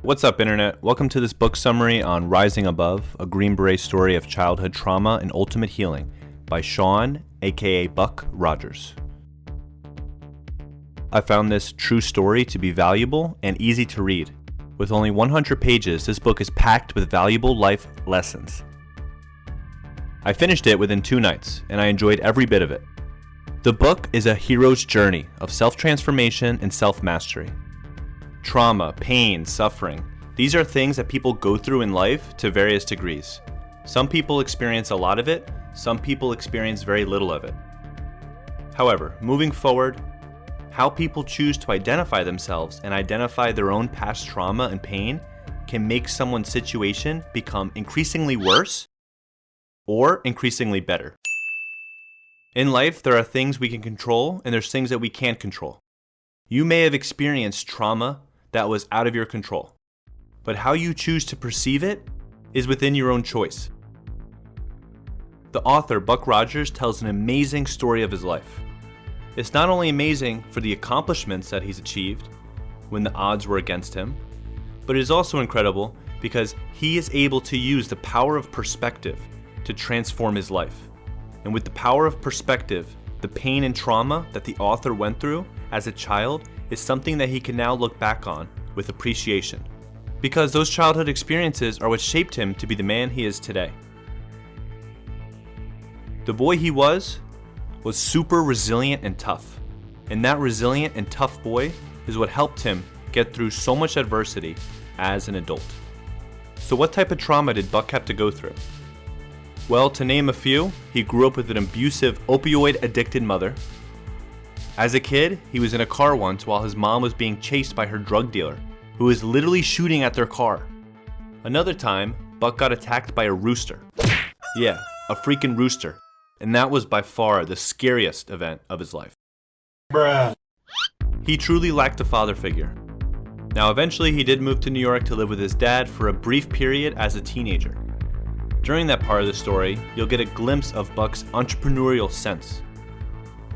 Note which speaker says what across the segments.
Speaker 1: What's up, Internet? Welcome to this book summary on Rising Above, a Green Beret story of childhood trauma and ultimate healing by Sean, aka Buck Rogers. I found this true story to be valuable and easy to read. With only 100 pages, this book is packed with valuable life lessons. I finished it within 2 nights, and I enjoyed every bit of it. The book is a hero's journey of self-transformation and self-mastery. Trauma, pain, suffering, these are things that people go through in life to various degrees. Some people experience a lot of it, some people experience very little of it. However, moving forward, how people choose to identify themselves and identify their own past trauma and pain can make someone's situation become increasingly worse or increasingly better. In life, there are things we can control and there's things that we can't control. You may have experienced trauma that was out of your control, but how you choose to perceive it is within your own choice. The author, Buck Rogers, tells an amazing story of his life. It's not only amazing for the accomplishments that he's achieved when the odds were against him, but it is also incredible because he is able to use the power of perspective to transform his life. And with the power of perspective, the pain and trauma that the author went through as a child is something that he can now look back on with appreciation, because those childhood experiences are what shaped him to be the man he is today. The boy he was super resilient and tough, and that resilient and tough boy is what helped him get through so much adversity as an adult. So what type of trauma did Buck have to go through? Well, to name a few, he grew up with an abusive, opioid-addicted mother. As a kid, he was in a car once while his mom was being chased by her drug dealer, who was literally shooting at their car. Another time, Buck got attacked by a rooster. Yeah, a freaking rooster. And that was by far the scariest event of his life.
Speaker 2: Bruh.
Speaker 1: He truly lacked a father figure. Now, eventually he did move to New York to live with his dad for a brief period as a teenager. During that part of the story, you'll get a glimpse of Buck's entrepreneurial sense.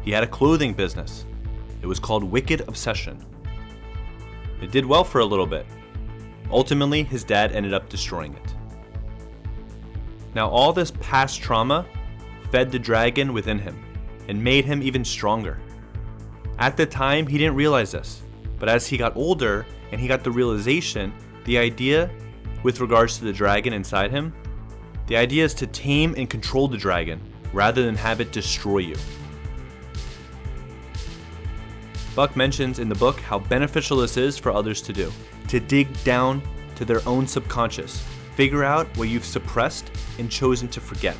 Speaker 1: He had a clothing business. It was called Wicked Obsession. It did well for a little bit. Ultimately, his dad ended up destroying it. Now, all this past trauma fed the dragon within him and made him even stronger. At the time, he didn't realize this, but as he got older and he got the realization, the idea with regards to the dragon inside him, the idea is to tame and control the dragon rather than have it destroy you. Buck mentions in the book how beneficial this is for others to do, to dig down to their own subconscious, figure out what you've suppressed and chosen to forget.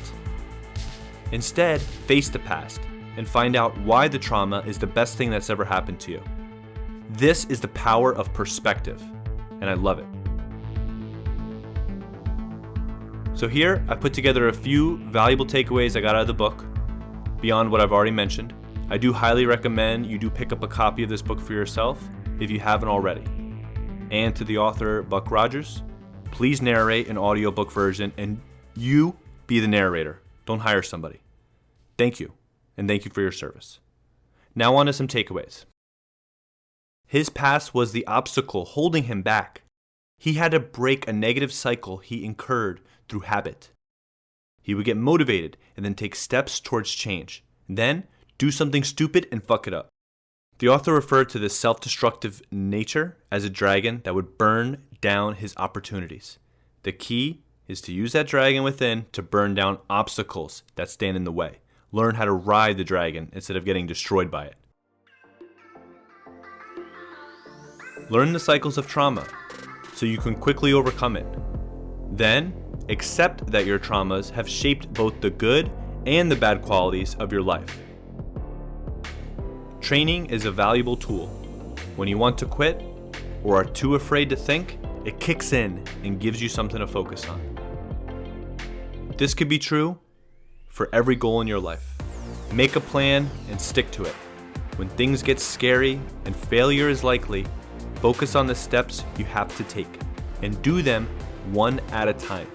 Speaker 1: Instead, face the past and find out why the trauma is the best thing that's ever happened to you. This is the power of perspective, and I love it. So here, I put together a few valuable takeaways I got out of the book, beyond what I've already mentioned. I do highly recommend you do pick up a copy of this book for yourself if you haven't already. And to the author, Buck Rogers, please narrate an audiobook version and you be the narrator. Don't hire somebody. Thank you, and thank you for your service. Now on to some takeaways. His past was the obstacle holding him back. He had to break a negative cycle he incurred through habit. He would get motivated and then take steps towards change. Then, do something stupid and fuck it up. The author referred to this self-destructive nature as a dragon that would burn down his opportunities. The key is to use that dragon within to burn down obstacles that stand in the way. Learn how to ride the dragon instead of getting destroyed by it. Learn the cycles of trauma so you can quickly overcome it. Then, accept that your traumas have shaped both the good and the bad qualities of your life. Training is a valuable tool. When you want to quit or are too afraid to think, it kicks in and gives you something to focus on. This could be true for every goal in your life. Make a plan and stick to it. When things get scary and failure is likely, focus on the steps you have to take and do them one at a time.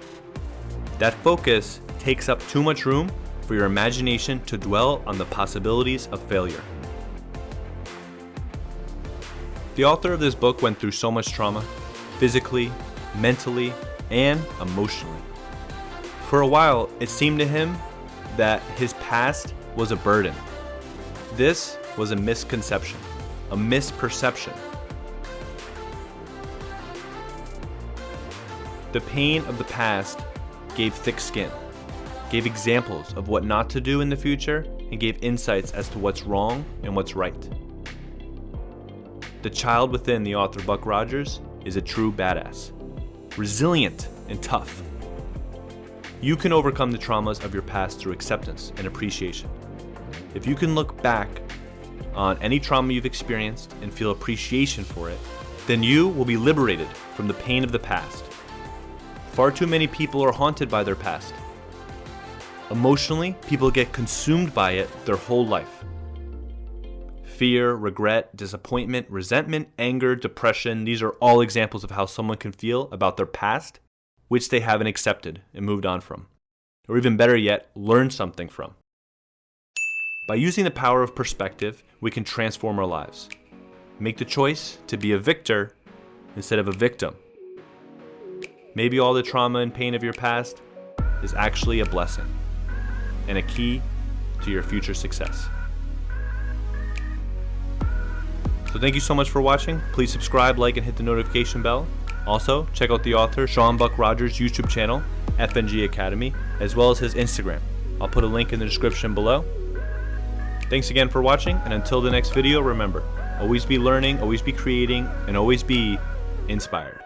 Speaker 1: That focus takes up too much room for your imagination to dwell on the possibilities of failure. The author of this book went through so much trauma. physically, mentally, and emotionally. For a while, it seemed to him that his past was a burden. This was a misconception, a misperception. The pain of the past gave thick skin, gave examples of what not to do in the future, and gave insights as to what's wrong and what's right. The child within the author Buck Rogers is a true badass, resilient and tough. You can overcome the traumas of your past through acceptance and appreciation. If you can look back on any trauma you've experienced and feel appreciation for it, then you will be liberated from the pain of the past. Far too many people are haunted by their past. Emotionally, people get consumed by it their whole life. Fear, regret, disappointment, resentment, anger, depression, these are all examples of how someone can feel about their past, which they haven't accepted and moved on from. Or even better yet, learned something from. By using the power of perspective, we can transform our lives. Make the choice to be a victor instead of a victim. Maybe all the trauma and pain of your past is actually a blessing and a key to your future success. So thank you so much for watching. Please subscribe, like, and hit the notification bell. Also, check out the author Sean Buck Rogers' YouTube channel, FNG Academy, as well as his Instagram. I'll put a link in the description below. Thanks again for watching, and until the next video, remember, always be learning, always be creating, and always be inspired.